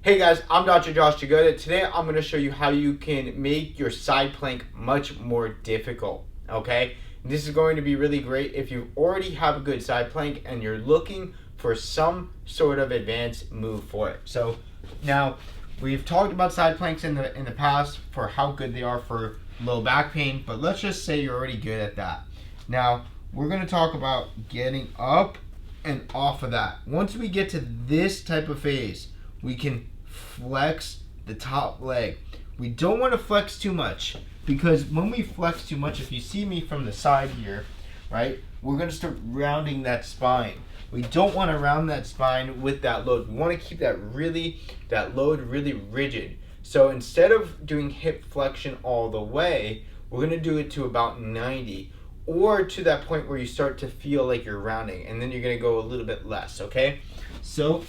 Hey guys, I'm Dr. Josh Jagoda. Today I'm going to show you how you can make your side plank much more difficult, okay? This is going to be really great if you already have a good side plank and you're looking for some sort of advanced move for it. So now we've talked about side planks in the past for how good they are for low back pain, but let's just say you're already good at that. Now we're going to talk about getting up and off of that. Once we get to this type of phase, we can flex the top leg. We don't want to flex too much, because when we flex too much, if you see me from the side here, right, we're going to start rounding that spine. We don't want to round that spine with that load. We want to keep that load really rigid. So instead of doing hip flexion all the way, we're going to do it to about 90, or to that point where you start to feel like you're rounding, and then you're going to go a little bit less, okay? So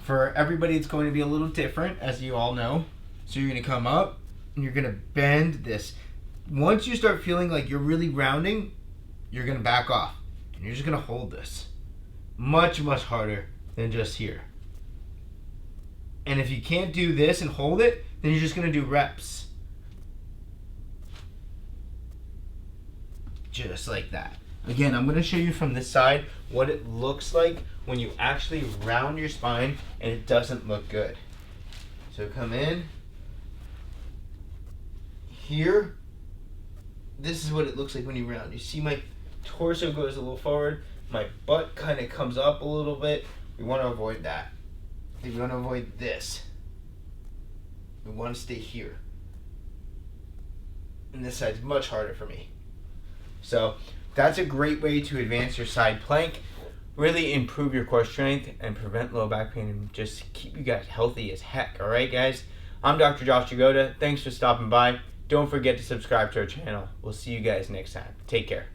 for everybody, it's going to be a little different, as you all know. So you're going to come up and you're going to bend this. Once you start feeling like you're really rounding, you're going to back off and you're just going to hold this. Much harder than just here. And if you can't do this and hold it, then you're just going to do reps. Just like that. Again, I'm going to show you from this side what it looks like when you actually round your spine and it doesn't look good. So come in. Here, this is what it looks like when you round. You see my torso goes a little forward. My butt kind of comes up a little bit. We want to avoid that. We want to avoid this. We want to stay here. And this side's much harder for me. So that's a great way to advance your side plank, really improve your core strength, and prevent low back pain, and just keep you guys healthy as heck. All right, guys? I'm Dr. Josh Jagoda. Thanks for stopping by. Don't forget to subscribe to our channel. We'll see you guys next time. Take care.